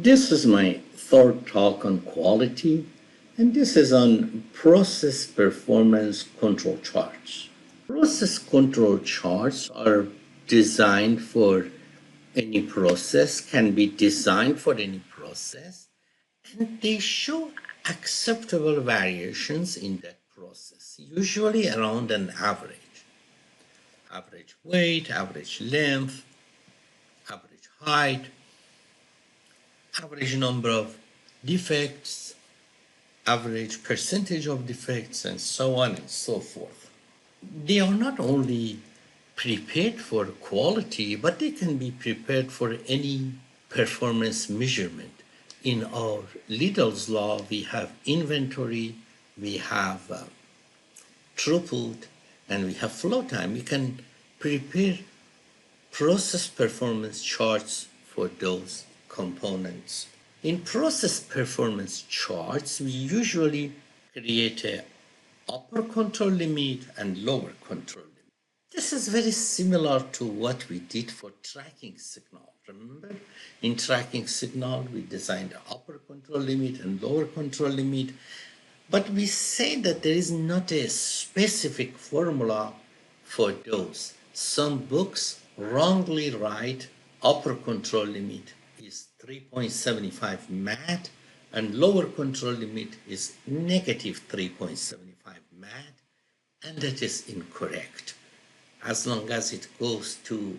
This is my third talk on quality, and this is on process performance control charts. Process control charts are designed for any process, can be designed for any process, and they show acceptable variations in that process, usually around an average. Average weight, average length, average height, average number of defects, average percentage of defects, and so on and so forth. They are not only prepared for quality, but they can be prepared for any performance measurement. In our Little's law, we have inventory, we have throughput, and we have flow time. We can prepare process performance charts for those components. In process performance charts, we usually create a upper control limit and lower control limit. This is very similar to what we did for tracking signal. Remember, in tracking signal, we designed the upper control limit and lower control limit, but we say that there is not a specific formula for those. Some books wrongly write upper control limit is 3.75 mat and lower control limit is negative 3.75 mat, and that is incorrect. As long as it goes to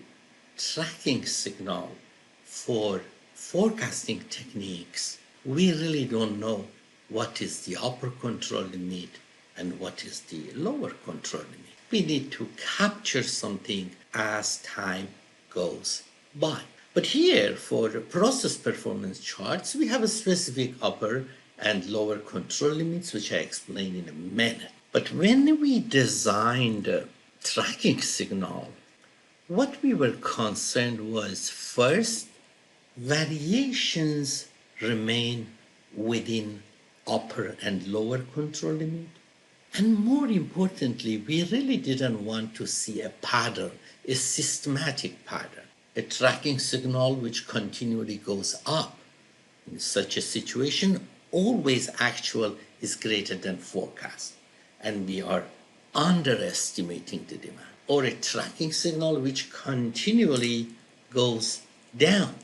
tracking signal for forecasting techniques, we really don't know what is the upper control limit and what is the lower control limit. We need to capture something as time goes by. But here, for the process performance charts, we have a specific upper and lower control limits, which I explain in a minute. But when we designed the tracking signal, what we were concerned was, first, variations remain within upper and lower control limit. And more importantly, we really didn't want to see a pattern, a systematic pattern, a tracking signal which continually goes up. In such a situation, always actual is greater than forecast, and we are underestimating the demand. Or a tracking signal which continually goes down.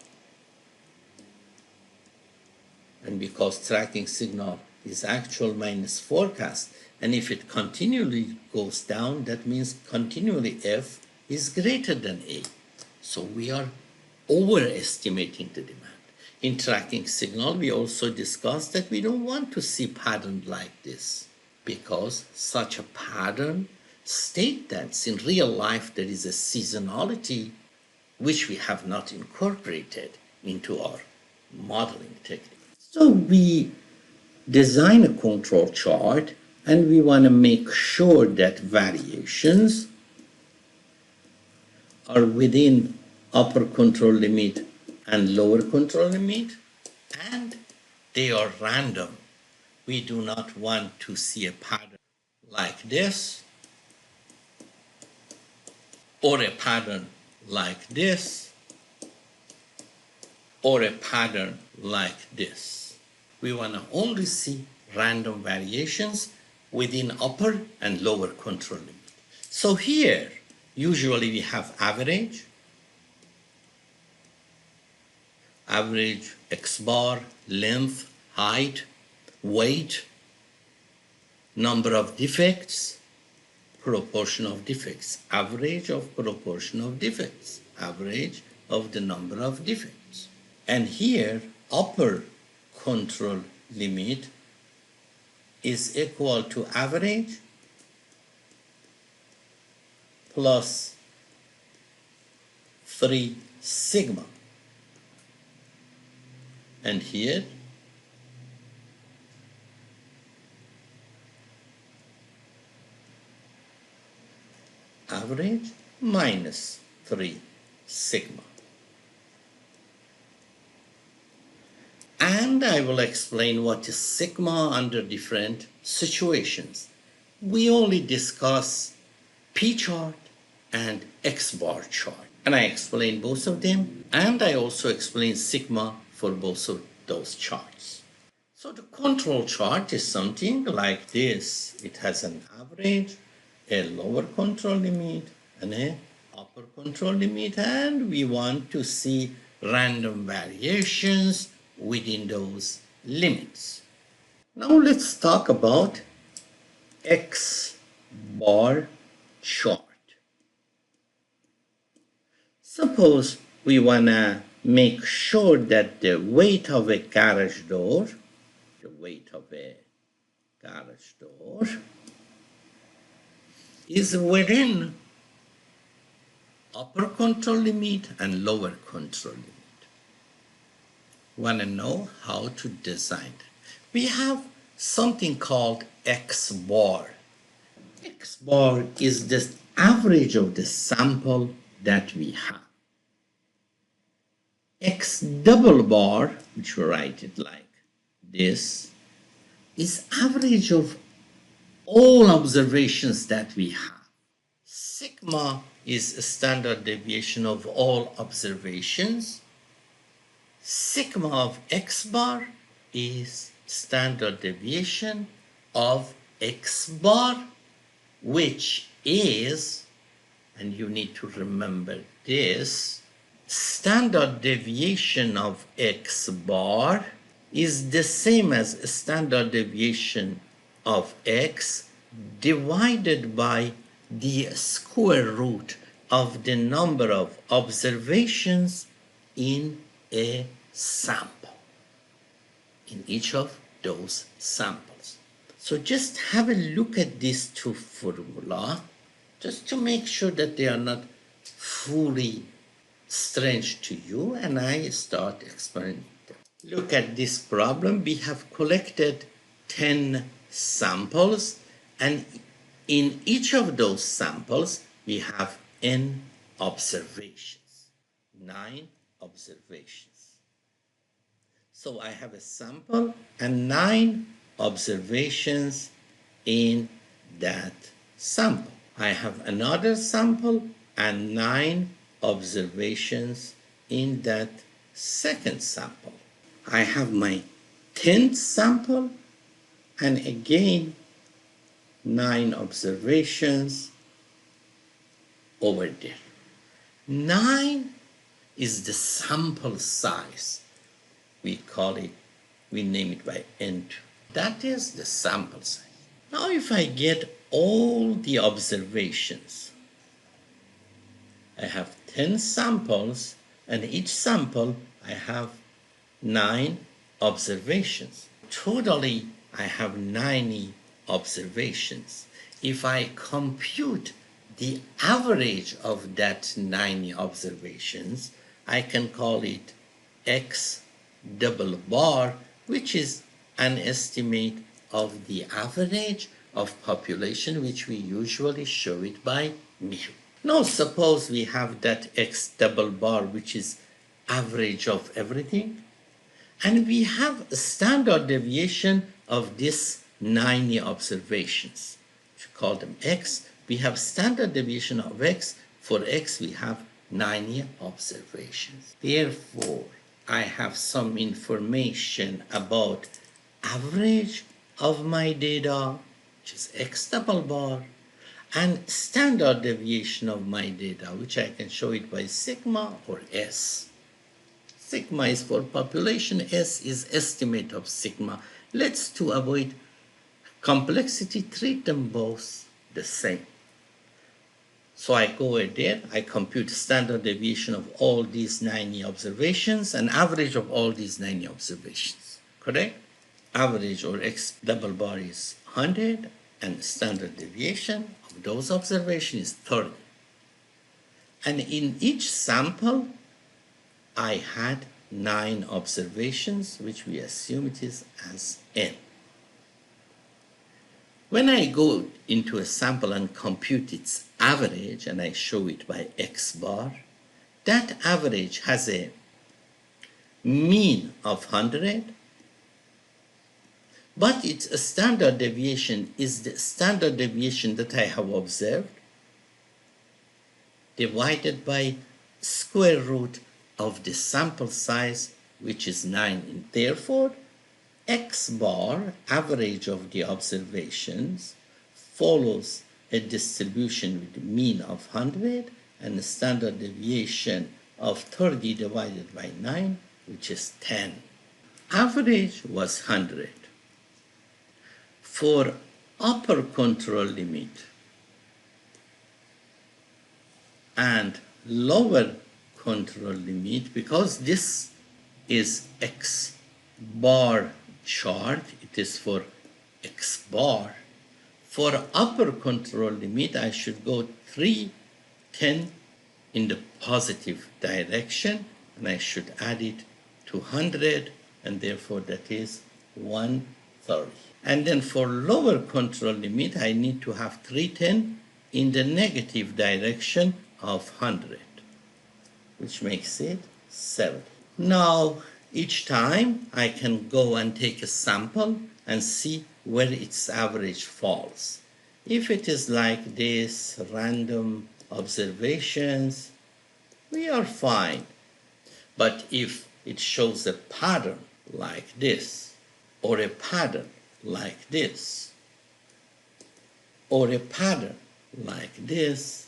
And because tracking signal is actual minus forecast, and if it continually goes down, that means continually F is greater than A. So we are overestimating the demand. In tracking signal, we also discussed that we don't want to see pattern like this, because such a pattern states that in real life there is a seasonality which we have not incorporated into our modeling technique. So we design a control chart, and we want to make sure that variations are within upper control limit and lower control limit, and they are random. We do not want to see a pattern like this, or a pattern like this, or a pattern like this. We want to only see random variations within upper and lower control limit. So here, usually we have average, X bar, length, height, weight, number of defects, proportion of defects, average of proportion of defects, average of the number of defects. And here, upper control limit is equal to average plus 3 sigma. And here, average minus 3 sigma. And I will explain what is sigma under different situations. We only discuss P-chart and X-bar chart. And I explain both of them, and I also explain sigma for for both of those charts. So the control chart is something like this. It has an average, a lower control limit, and a upper control limit, and we want to see random variations within those limits. Now let's talk about X bar chart. Suppose we want to make sure that the weight of a garage door, is within upper control limit and lower control limit. Want to know how to design it? We have something called X bar. X bar is the average of the sample that we have. X double bar, which we write it like this, is average of all observations that we have. Sigma is a standard deviation of all observations. Sigma of X bar is standard deviation of X bar, which is, and you need to remember this, standard deviation of X bar is the same as standard deviation of X divided by the square root of the number of observations in a sample, in each of those samples. So just have a look at these two formula, just to make sure that they are not fully strange to you, and I start experimenting. Look at this problem. We have collected 10 samples, and in each of those samples we have n observations, 9 observations. So I have a sample and 9 observations in that sample. I have another sample and 9 observations in that second sample. I have my 10th sample and again 9 observations over there. 9 is the sample size. We name it by N2. That is the sample size. Now if I get all the observations, I have 10 samples, and each sample I have 9 observations. Totally, I have 90 observations. If I compute the average of that 90 observations, I can call it X double bar, which is an estimate of the average of population, which we usually show it by mu. Now suppose we have that X double bar, which is average of everything, and we have a standard deviation of this 90 observations. We call them X. We have standard deviation of X. For X we have 90 observations. Therefore, I have some information about average of my data, which is X double bar, and standard deviation of my data, which I can show it by sigma or S. Sigma is for population, S is estimate of sigma. Let's, to avoid complexity, treat them both the same. So I go there, I compute standard deviation of all these 90 observations and average of all these 90 observations, correct? Average or X double bar is 100 and standard deviation of those observations is 30. And in each sample, I had 9 observations, which we assume it is as N. When I go into a sample and compute its average, and I show it by X bar, that average has a mean of 100, but its standard deviation is the standard deviation that I have observed divided by square root of the sample size which is 9. And therefore, X bar, average of the observations, follows a distribution with a mean of 100 and a standard deviation of 30 divided by 9, which is 10. Average was 100. For upper control limit and lower control limit, because this is X bar chart, it is for X bar. For upper control limit, I should go 310 in the positive direction, and I should add it to 100, and therefore that is 130. And then for lower control limit, I need to have 310 in the negative direction of 100, which makes it 70. Now, each time I can go and take a sample and see where its average falls. If it is like this, random observations, we are fine. But if it shows a pattern like this, or a pattern like this, or a pattern like this,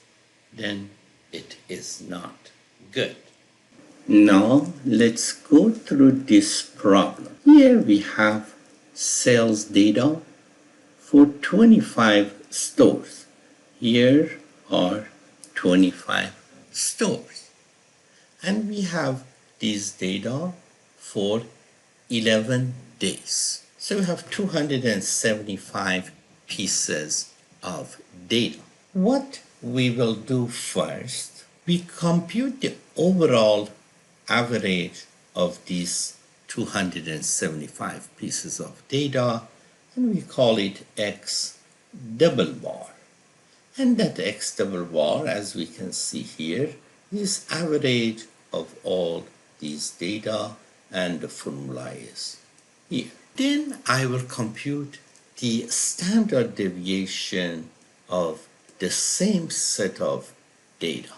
then it is not good. Now let's go through this problem. Here we have sales data for 25 stores. Here are 25 stores. And we have these data for 11 days. So we have 275 pieces of data. What we will do first, we compute the overall average of these 275 pieces of data, and we call it X double bar. And that X double bar, as we can see here, is average of all these data, and the formula is here. Then I will compute the standard deviation of the same set of data.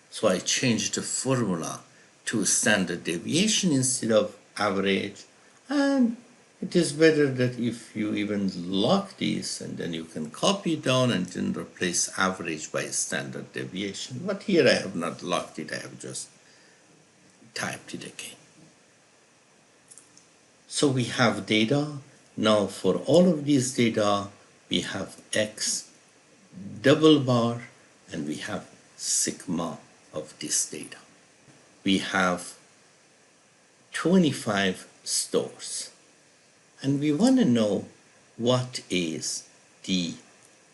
So I changed the formula to standard deviation instead of average, and it is better that if you even lock these and then you can copy it down and then replace average by standard deviation. But here I have not locked it, I have just typed it again. So we have data. Now for all of these data, we have X double bar and we have sigma of this data. We have 25 stores, and we want to know what is the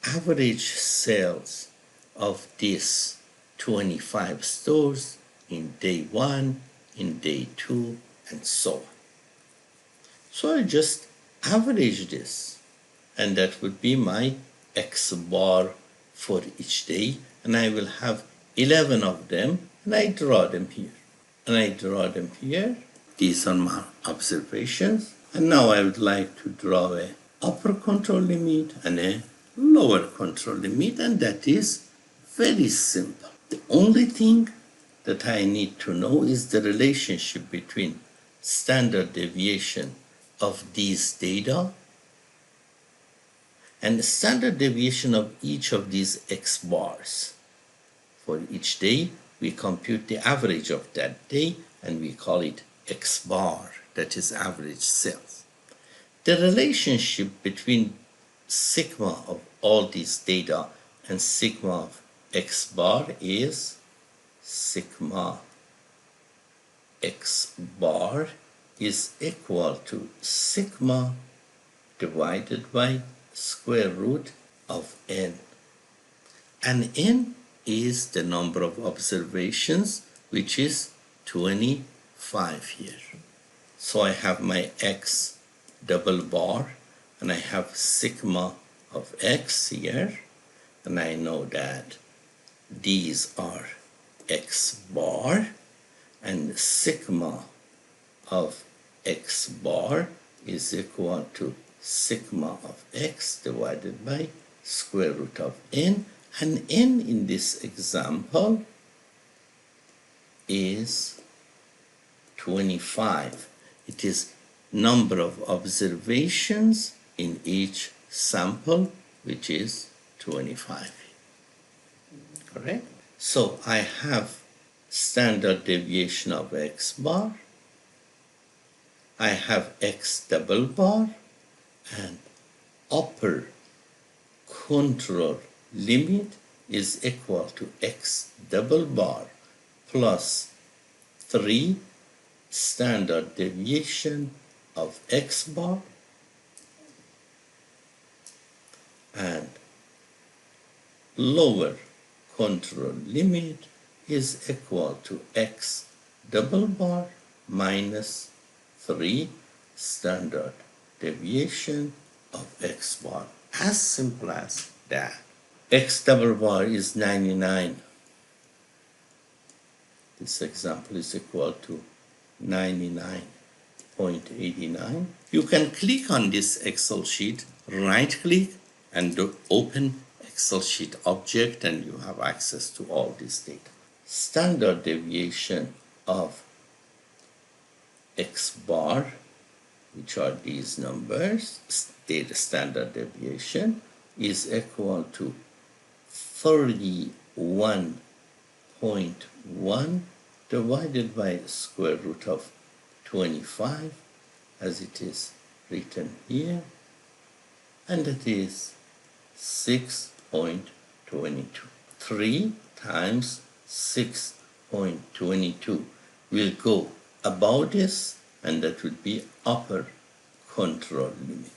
average sales of these 25 stores in day 1, in day 2, and so on. So I just average this, and that would be my X bar for each day, and I will have 11 of them, and I draw them here. And I draw them here. These are my observations. And now I would like to draw a upper control limit and a lower control limit, and that is very simple. The only thing that I need to know is the relationship between standard deviation of these data and the standard deviation of each of these X bars. For each day, we compute the average of that day, and we call it X bar, that is average sales. The relationship between sigma of all these data and sigma of X bar is sigma X bar is equal to sigma divided by square root of n. And n is the number of observations, which is 25 here. So I have my X double bar, and I have sigma of X here, and I know that these are X bar, and sigma of X bar is equal to sigma of X divided by square root of n, and n in this example is 25. It is number of observations in each sample, which is 25. Correct? So I have standard deviation of x bar, I have x double bar, and upper control limit is equal to x double bar plus 3 standard deviation of x bar, and lower control limit is equal to x double bar minus 3 standard deviation of x bar. As simple as that. X double bar is 99. This example is equal to 99.89. You can click on this Excel sheet, right click, and open Excel sheet object, and you have access to all this data. Standard deviation of x bar, which are these numbers, data standard deviation, is equal to 31.1 divided by square root of 25, as it is written here, and that is 6.22. 3 times 6.22 will go above this, and that would be upper control limit.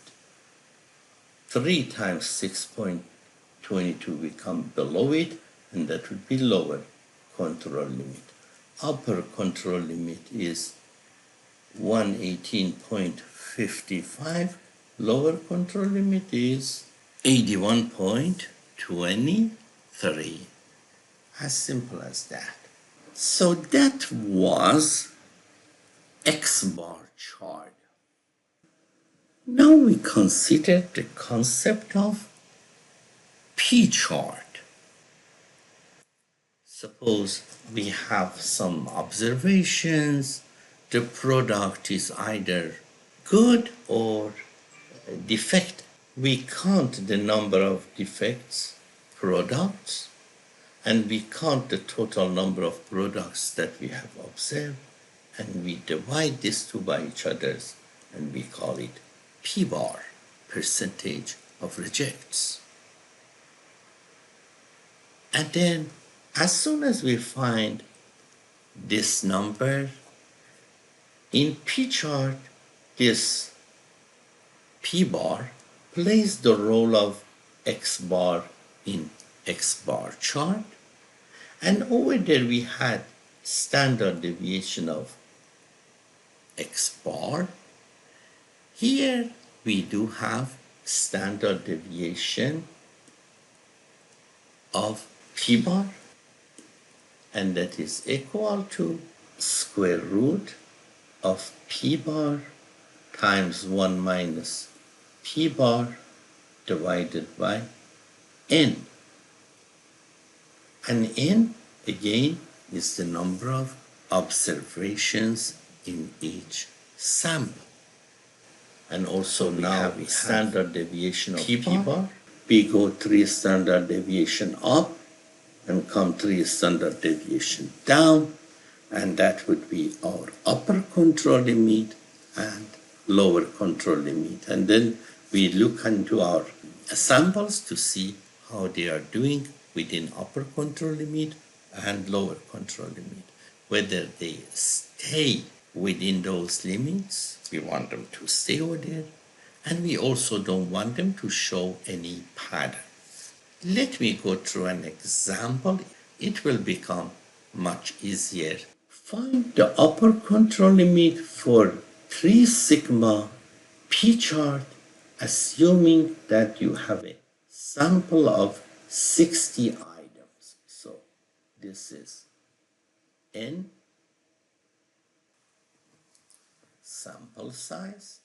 3 times 6.22 will come below it, and that would be lower control limit. Upper control limit is 118.55. Lower control limit is 81.23. As simple as that. So that was X-bar chart. Now we consider the concept of P-chart. Suppose we have some observations, the product is either good or defective. We count the number of defects, products, and we count the total number of products that we have observed, and we divide these two by each other's, and we call it P-bar, percentage of rejects. And then as soon as we find this number in P-chart, this P-bar plays the role of X-bar in X-bar chart, and over there we had standard deviation of X-bar. Here we do have standard deviation of P-bar, and that is equal to square root of P-bar times 1 minus P-bar divided by N. And N, again, is the number of observations in each sample. And also now we have standard deviation of P-bar. We go 3 standard deviation up and come 3 standard deviation down, and that would be our upper control limit and lower control limit. And then we look into our samples to see how they are doing within upper control limit and lower control limit. Whether they stay within those limits, we want them to stay over there, and we also don't want them to show any pattern. Let me go through an example. It will become much easier. Find the upper control limit for 3 sigma P-chart, assuming that you have a sample of 60 items. So this is N, sample size,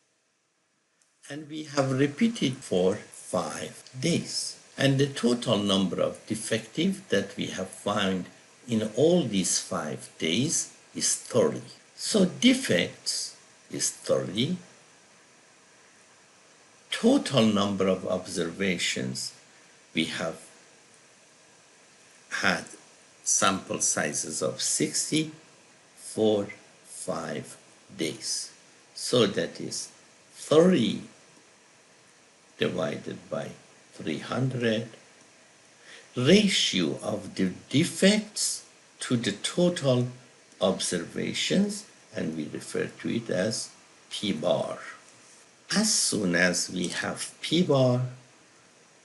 and we have repeated for 5 days. And the total number of defective that we have found in all these 5 days is 30. So defects is 30. Total number of observations, we have had sample sizes of 60 for 5 days. So that is 30 divided by 300. Ratio of the defects to the total observations, and we refer to it as P bar. As soon as we have P bar,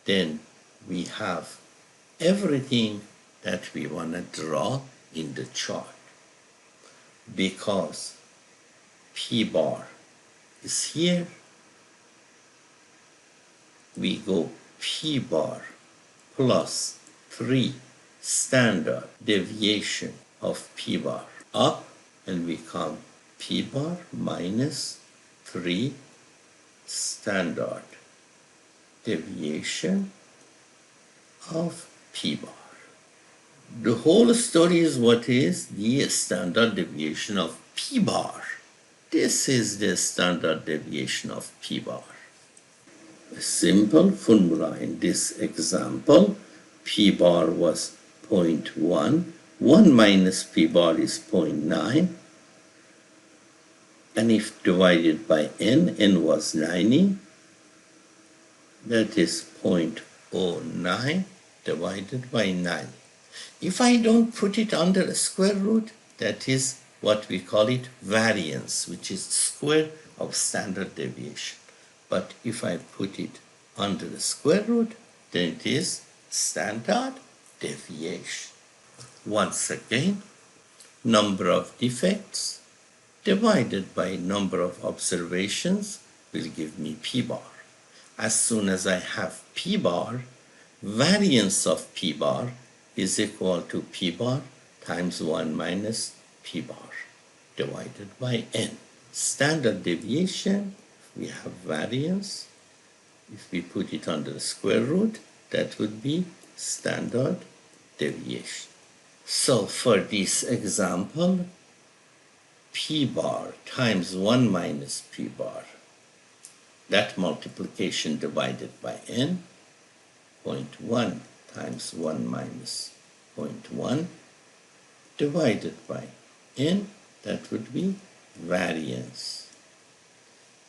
then we have everything that we want to draw in the chart. Because P bar is here, we go P bar plus 3 standard deviation of P bar up, and we come P bar minus 3 standard deviation of P bar. The whole story is what is the standard deviation of P bar. This is the standard deviation of P bar. A simple formula in this example, P bar was 0.1, 1 minus P bar is 0.9, and if divided by n was 90, that is 0.09 divided by 90. If I don't put it under a square root, that is what we call it variance, which is square of standard deviation. But if I put it under the square root, then it is standard deviation. Once again, number of defects divided by number of observations will give me P bar. As soon as I have P bar, variance of P bar is equal to P bar times 1 minus P bar divided by n. Standard deviation, we have variance. If we put it under the square root, that would be standard deviation. So for this example, P bar times 1 minus P bar, that multiplication divided by n, 0.1 times 1 minus 0.1 divided by n, that would be variance.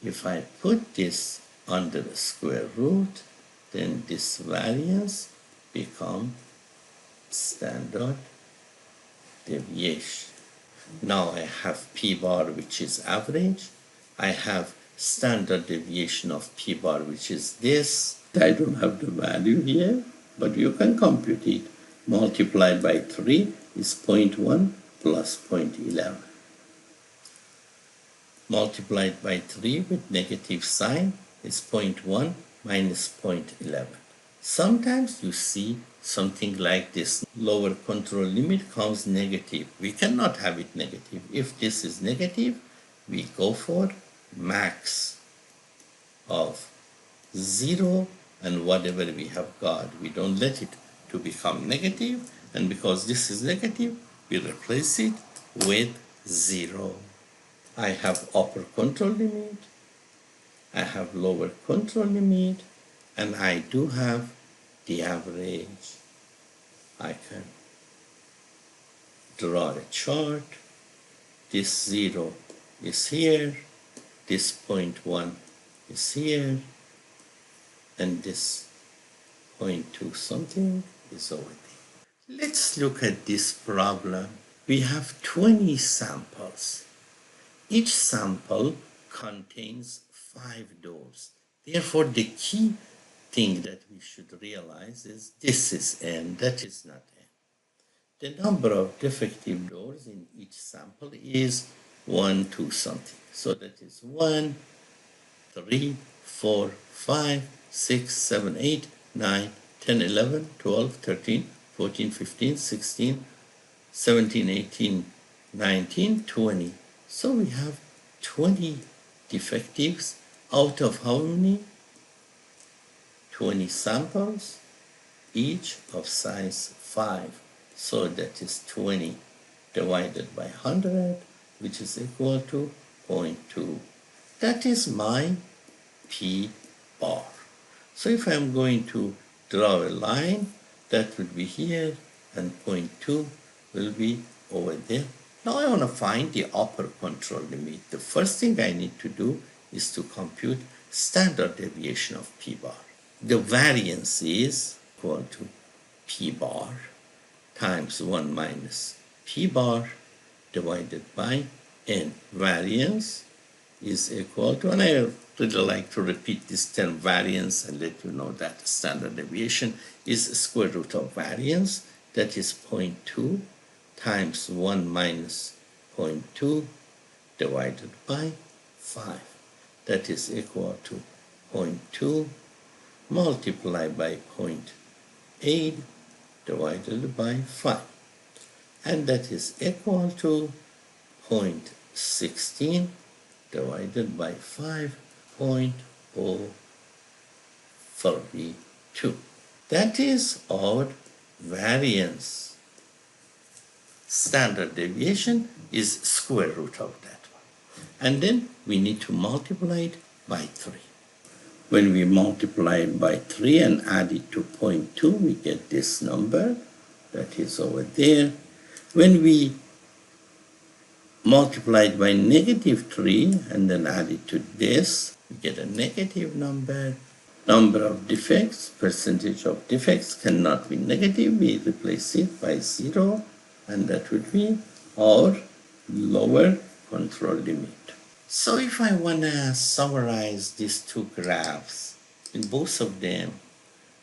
If I put this under the square root, then this variance becomes standard deviation. Now I have P bar, which is average. I have standard deviation of P bar, which is this. I don't have the value here, but you can compute it. Multiplied by 3 is 0.1 plus 0.11. Multiplied by 3 with negative sign is 0.1 minus 0.11. Sometimes you see something like this. Lower control limit comes negative. We cannot have it negative. If this is negative, we go for max of 0, and whatever we have got, we don't let it to become negative, and because this is negative, we replace it with 0. I have upper control limit, I have lower control limit, and I do have the average. I can draw a chart. This 0 is here, this 0.1 is here, and this 0.2 something is over there. Let's look at this problem. We have 20 samples. Each sample contains 5 doors. Therefore, the key thing that we should realize is this is n, that is not n. The number of defective doors in each sample is 1, 2 something. So that is 1, 3, 4, 5, 6, 7, 8, 9, 10, 11, 12, 13, 14, 15, 16, 17, 18, 19, 20. So we have 20 defectives out of how many? 20 samples, each of size 5. So that is 20 divided by 100, which is equal to 0.2. That is my P bar. So if I'm going to draw a line, that would be here, and 0.2 will be over there. Now I want to find the upper control limit. The first thing I need to do is to compute standard deviation of P bar. The variance is equal to P bar times 1 minus P bar divided by N. Variance is equal to, and I really like to repeat this term variance and let you know that standard deviation is square root of variance, that is 0.2 times 1 minus 0.2 divided by 5. That is equal to 0.2 multiplied by 0.8 divided by 5. And that is equal to 0.16 divided by 5.032. That is our variance. Standard deviation is square root of that one. And then we need to multiply it by 3. When we multiply it by 3 and add it to 0.2, we get this number that is over there. When we multiply it by -3 and then add it to this, we get a negative number. Number of defects, percentage of defects cannot be negative. We replace it by 0, and that would be our lower control limit. So if I want to summarize these two graphs, in both of them,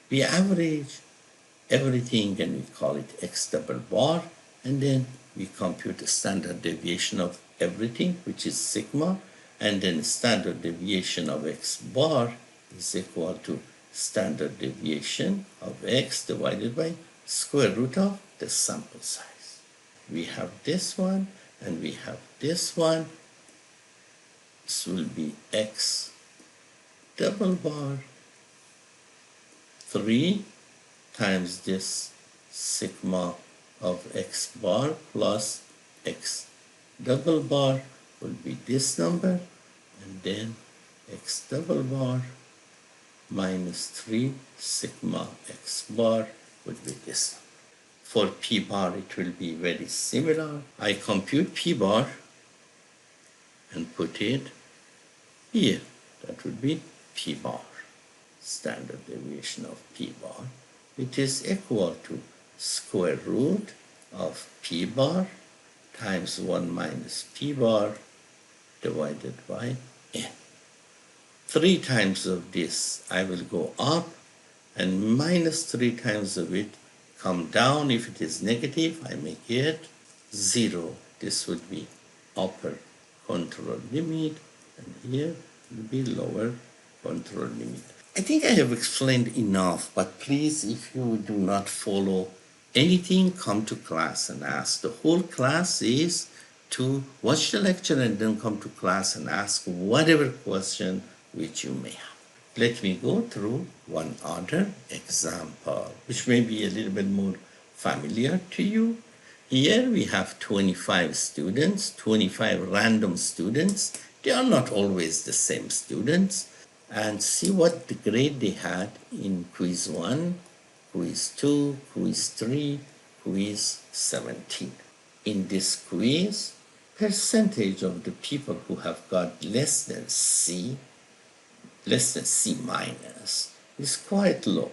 we average everything and we call it x double bar, and then we compute the standard deviation of everything, which is sigma, and then standard deviation of x bar is equal to standard deviation of x divided by square root of the sample size. We have this one and we have this one. This will be x double bar 3 times this sigma of x bar plus x double bar will be this number, and then x double bar minus 3 sigma x bar would be this. For P bar it will be very similar. I compute P bar and put it here. That would be P bar. Standard deviation of P bar. It is equal to square root of P bar times 1 minus P bar divided by N. 3 times of this I will go up, and minus 3 times of it come down. If it is negative, I make it 0. This would be upper control limit, and here will be lower control limit. I think I have explained enough, but please, if you do not follow anything, come to class and ask. The whole class is to watch the lecture and then come to class and ask whatever question which you may have. Let me go through one other example, which may be a little bit more familiar to you. Here we have 25 students, 25 random students. They are not always the same students. And see what the grade they had in quiz 1, quiz 2, quiz 3, quiz 17. In this quiz, percentage of the people who have got less than C minus, is quite low.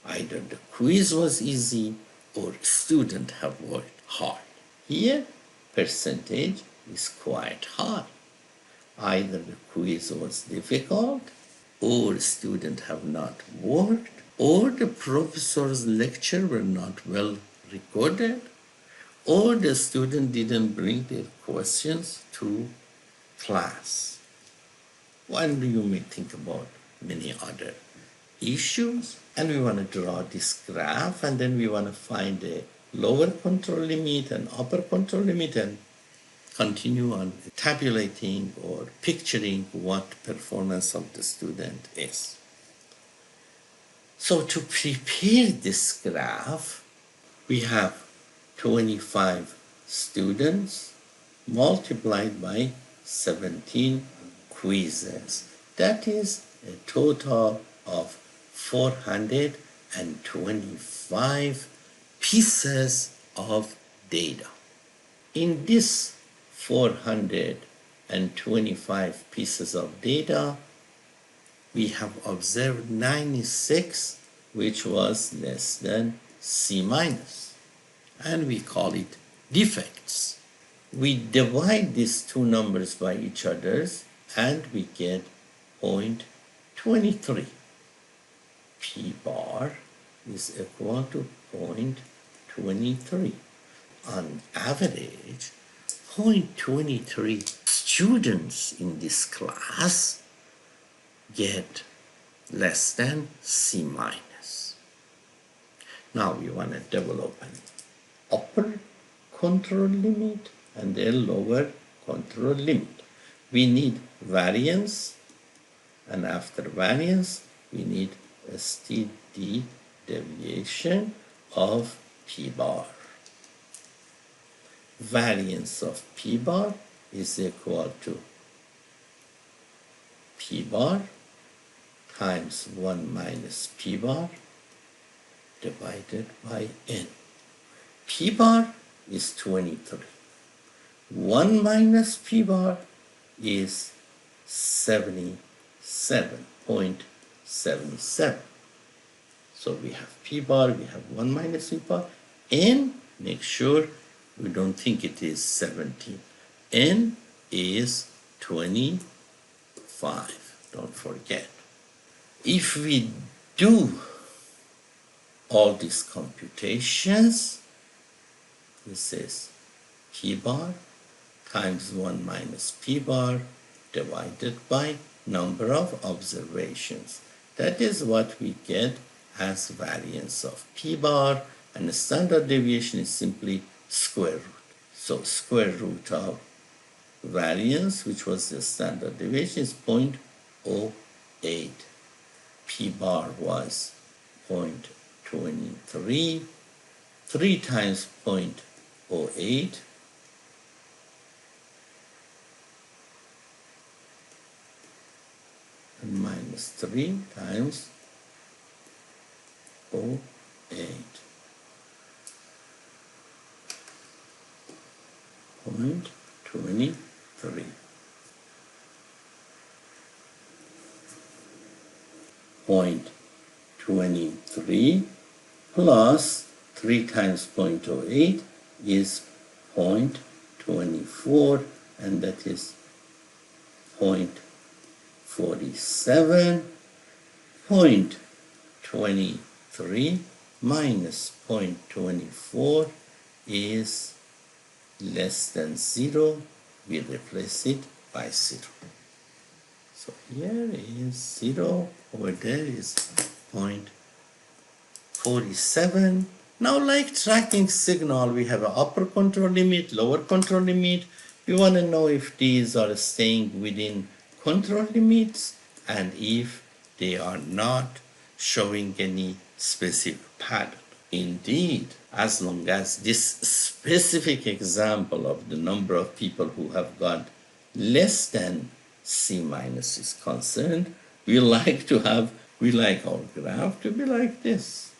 Either the quiz was easy or student have worked hard. Here, percentage is quite high. Either the quiz was difficult, or student have not worked, or the professor's lecture were not well recorded, or the student didn't bring their questions to class. And you may think about many other issues, and we want to draw this graph, and then we want to find a lower control limit and upper control limit, and continue on tabulating or picturing what performance of the student is. So to prepare this graph, we have 25 students multiplied by 17 quizzes. That is a total of 425 pieces of data. In this 425 pieces of data, we have observed 96, which was less than C minus, and we call it defects. We divide these two numbers by each other's and we get 0.23. P bar is equal to 0.23. On average, 0.23 students in this class get less than C minus. Now we want to develop an upper control limit and a lower control limit. We need variance, and after variance, we need a steady deviation of P bar. Variance of P bar is equal to P bar times 1 minus P bar divided by N. P bar is 23. 1 minus P bar is 77.77. So we have P bar, we have 1 minus P bar. N, make sure we don't think it is 17. N is 25. Don't forget. If we do all these computations, this is P bar times 1 minus P bar divided by number of observations. That is what we get as variance of P bar, and the standard deviation is simply square root. So square root of variance, which was the standard deviation, is 0.08. P bar was 0.23. 3 times 0.08 and minus 3 times 0.8. 0.23. 0.23 plus 3 times 0.08 is 0.24, and that is 0.47. 0.23 minus 0.24 is less than 0. We replace it by 0. So here is 0, over there is 0.47. Now, like tracking signal, we have an upper control limit, lower control limit. We want to know if these are staying within control limits and if they are not showing any specific pattern. Indeed, as long as this specific example of the number of people who have got less than C minus is concerned, we like our graph to be like this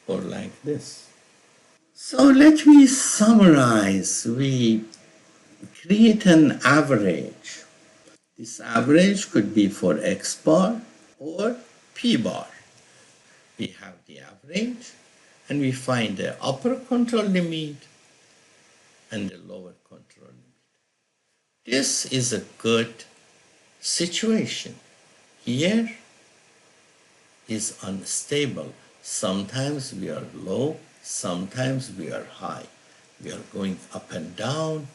or like this. So let me summarize. We create an average. This average could be for X bar or P bar. We have the average and we find the upper control limit and the lower control limit. This is a good situation. Here is unstable. Sometimes we are low, sometimes we are high. We are going up and down.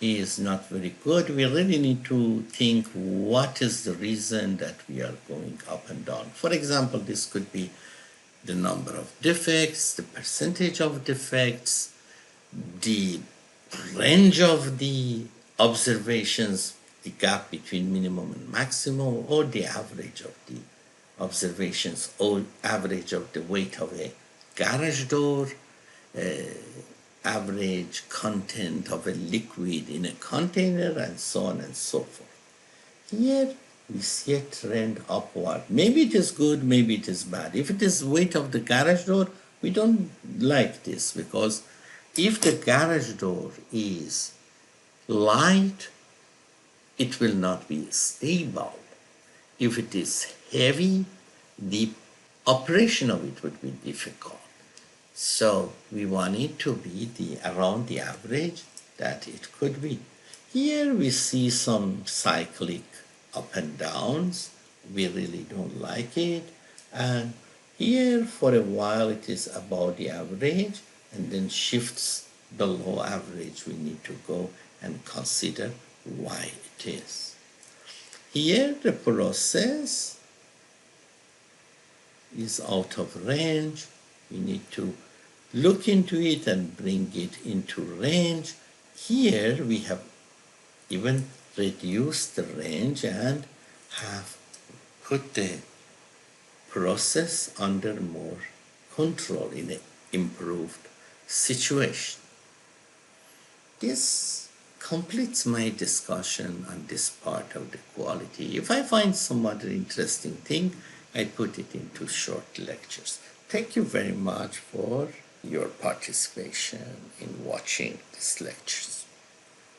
It is not very good. We really need to think what is the reason that we are going up and down. For example, this could be the number of defects, the percentage of defects, the range of the observations, the gap between minimum and maximum, or the average of the observations, or average of the weight of a garage door, average content of a liquid in a container, and so on and so forth. Here we see a trend upward. Maybe it is good, maybe it is bad. If it is weight of the garage door, we don't like this, because if the garage door is light, it will not be stable. If it is heavy, the operation of it would be difficult. So we want it to be around the average that it could be. Here we see some cyclic up and downs. We really don't like it. And here for a while it is above the average and then shifts below average. We need to go and consider why it is. Here the process is out of range. We need to look into it and bring it into range. Here we have even reduced the range and have put the process under more control in an improved situation. This completes my discussion on this part of the quality. If I find some other interesting thing, I put it into short lectures. Thank you very much for your participation in watching these lectures.